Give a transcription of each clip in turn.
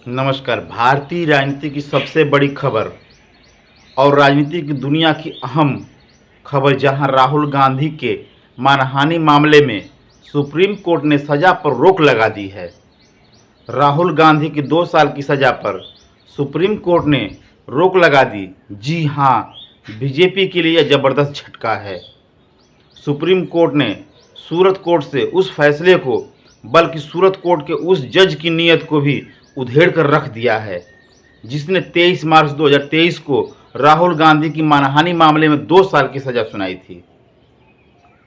नमस्कार। भारतीय राजनीति की सबसे बड़ी खबर और राजनीति की दुनिया की अहम खबर, जहां राहुल गांधी के मानहानि मामले में सुप्रीम कोर्ट ने सजा पर रोक लगा दी है। राहुल गांधी की 2 साल की सजा पर सुप्रीम कोर्ट ने रोक लगा दी। जी हां, बीजेपी के लिए यह जबरदस्त झटका है। सुप्रीम कोर्ट ने सूरत कोर्ट से उस फैसले को, बल्कि सूरत कोर्ट के उस जज की नीयत को भी उधेड़ कर रख दिया है, जिसने 23 मार्च 2023 को राहुल गांधी की मानहानि मामले में 2 साल की सजा सुनाई थी,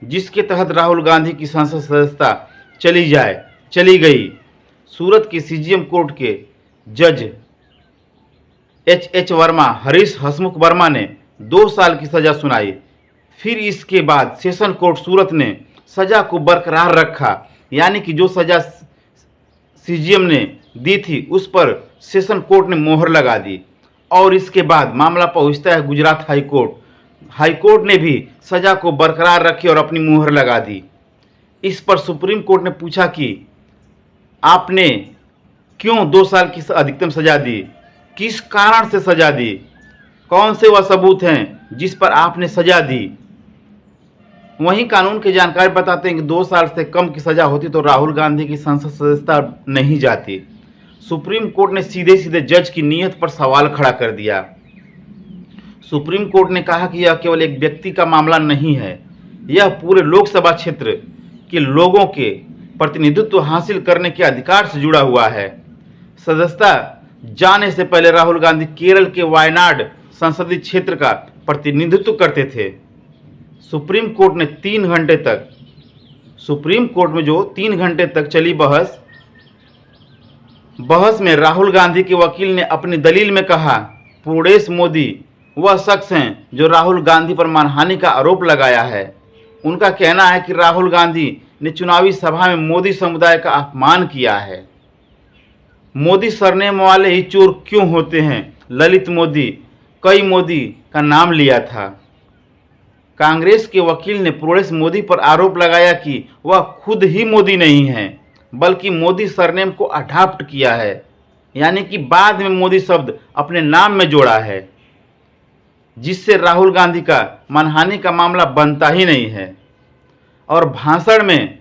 जिसके तहत राहुल गांधी की संसद सदस्यता चली गई। सूरत के सीजेएम कोर्ट के जज एच वर्मा, हरीश हसमुख वर्मा ने 2 साल की सजा सुनाई। फिर इसके बाद सेशन कोर्ट सूरत ने सजा को बरकरार रखा, यानी कि जो सजा सीजेएम ने दी थी उस पर सेशन कोर्ट ने मोहर लगा दी। और इसके बाद मामला पहुंचता है गुजरात हाईकोर्ट ने भी सजा को बरकरार रखी और अपनी मोहर लगा दी। इस पर सुप्रीम कोर्ट ने पूछा कि आपने क्यों 2 साल की अधिकतम सजा दी, किस कारण से सजा दी, कौन से वह सबूत हैं जिस पर आपने सजा दी। वहीं कानून के जानकार बताते हैं कि 2 साल से कम की सजा होती तो राहुल गांधी की संसद सदस्यता नहीं जाती। सुप्रीम कोर्ट ने सीधे सीधे जज की नीयत पर सवाल खड़ा कर दिया। सुप्रीम कोर्ट ने कहा कि यह केवल एक व्यक्ति का मामला नहीं है, यह पूरे लोकसभा क्षेत्र के लोगों के प्रतिनिधित्व हासिल करने के अधिकार से जुड़ा हुआ है। सदस्यता जाने से पहले राहुल गांधी केरल के वायनाड संसदीय क्षेत्र का प्रतिनिधित्व करते थे। सुप्रीम कोर्ट में 3 घंटे तक चली बहस में राहुल गांधी के वकील ने अपनी दलील में कहा, पूर्णेश मोदी वह शख्स हैं जो राहुल गांधी पर मानहानि का आरोप लगाया है। उनका कहना है कि राहुल गांधी ने चुनावी सभा में मोदी समुदाय का अपमान किया है। मोदी सरनेम वाले ही चोर क्यों होते हैं? ललित मोदी, कई मोदी का नाम लिया था। कांग्रेस के वकील ने पूर्णेश मोदी पर आरोप लगाया कि वह खुद ही मोदी नहीं है, बल्कि मोदी सरनेम को अडॉप्ट किया है, यानी कि बाद में मोदी शब्द अपने नाम में जोड़ा है, जिससे राहुल गांधी का मानहानि का मामला बनता ही नहीं है। और भाषण में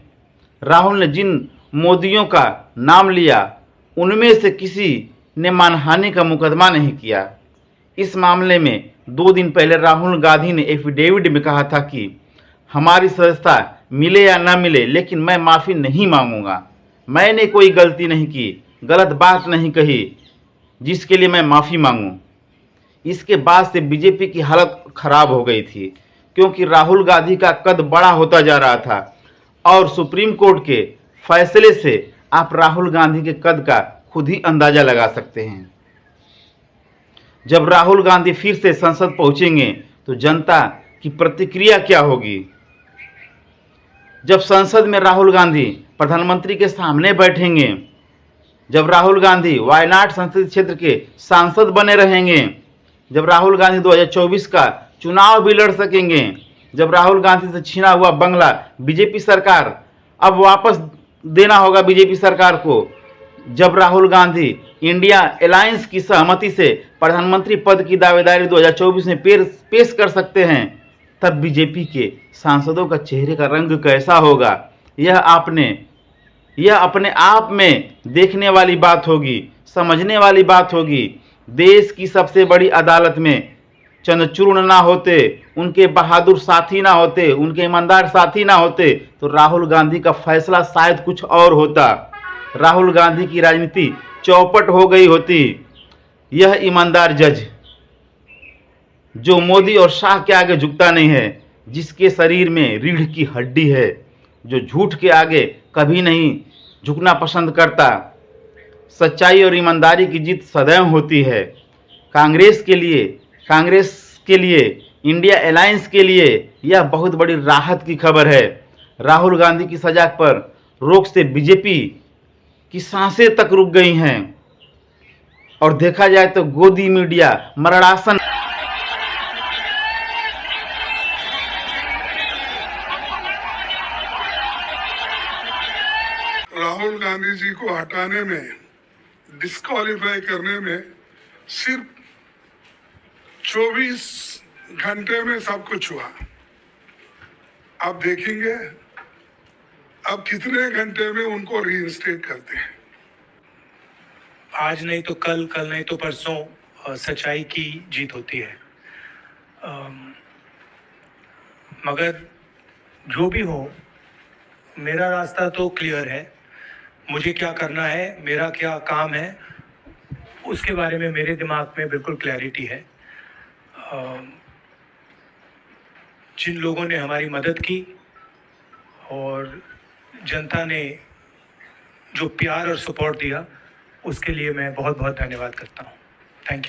राहुल ने जिन मोदियों का नाम लिया उनमें से किसी ने मानहानि का मुकदमा नहीं किया। इस मामले में 2 दिन पहले राहुल गांधी ने एफिडेविट में कहा था कि हमारी सदस्यता मिले या न मिले, लेकिन मैं माफ़ी नहीं मांगूंगा। मैंने कोई गलती नहीं की, गलत बात नहीं कही जिसके लिए मैं माफ़ी मांगूं। इसके बाद से बीजेपी की हालत खराब हो गई थी, क्योंकि राहुल गांधी का कद बड़ा होता जा रहा था और सुप्रीम कोर्ट के फैसले से आप राहुल गांधी के कद का खुद ही अंदाजा लगा सकते हैं। जब राहुल गांधी फिर से संसद पहुंचेंगे तो जनता की प्रतिक्रिया क्या होगी? जब संसद में राहुल गांधी प्रधानमंत्री के सामने बैठेंगे, जब राहुल गांधी वायनाड संसदीय क्षेत्र के सांसद बने रहेंगे, जब राहुल गांधी 2024 का चुनाव भी लड़ सकेंगे, जब राहुल गांधी से छीना हुआ बंगला बीजेपी सरकार अब वापस देना होगा बीजेपी सरकार को, जब राहुल गांधी इंडिया अलायंस की सहमति से प्रधानमंत्री पद की दावेदारी 2024 में पेश कर सकते हैं, तब बीजेपी के सांसदों का चेहरे का रंग कैसा होगा? यह अपने आप में देखने वाली बात होगी, समझने वाली बात होगी। देश की सबसे बड़ी अदालत में चंद्रचूड़ ना होते, उनके बहादुर साथी ना होते, उनके ईमानदार साथी ना होते, तो राहुल गांधी का फैसला शायद कुछ और होता। राहुल गांधी की राजनीति चौपट हो गई होती। यह ईमानदार जज, जो मोदी और शाह के आगे झुकता नहीं है, जिसके शरीर में रीढ़ की हड्डी है, जो झूठ के आगे कभी नहीं झुकना पसंद करता। सच्चाई और ईमानदारी की जीत सदैव होती है। कांग्रेस के लिए, इंडिया अलायंस के लिए यह बहुत बड़ी राहत की खबर है। राहुल गांधी की सजा पर रोक से बीजेपी की सांसें तक रुक गई हैं। और देखा जाए तो गोदी मीडिया मरणासन राहुल गांधी जी को हटाने में डिस्क्वालीफाई करने में सिर्फ 24 घंटे में सब कुछ हुआ। आप देखेंगे अब कितने घंटे में उनको रीइंस्टेट करते हैं। आज नहीं तो कल, कल नहीं तो परसों सच्चाई की जीत होती है। मगर जो भी हो, मेरा रास्ता तो क्लियर है। मुझे क्या करना है, मेरा क्या काम है, उसके बारे में मेरे दिमाग में बिल्कुल क्लैरिटी है। जिन लोगों ने हमारी मदद की और जनता ने जो प्यार और सपोर्ट दिया, उसके लिए मैं बहुत बहुत धन्यवाद करता हूँ। Thank you.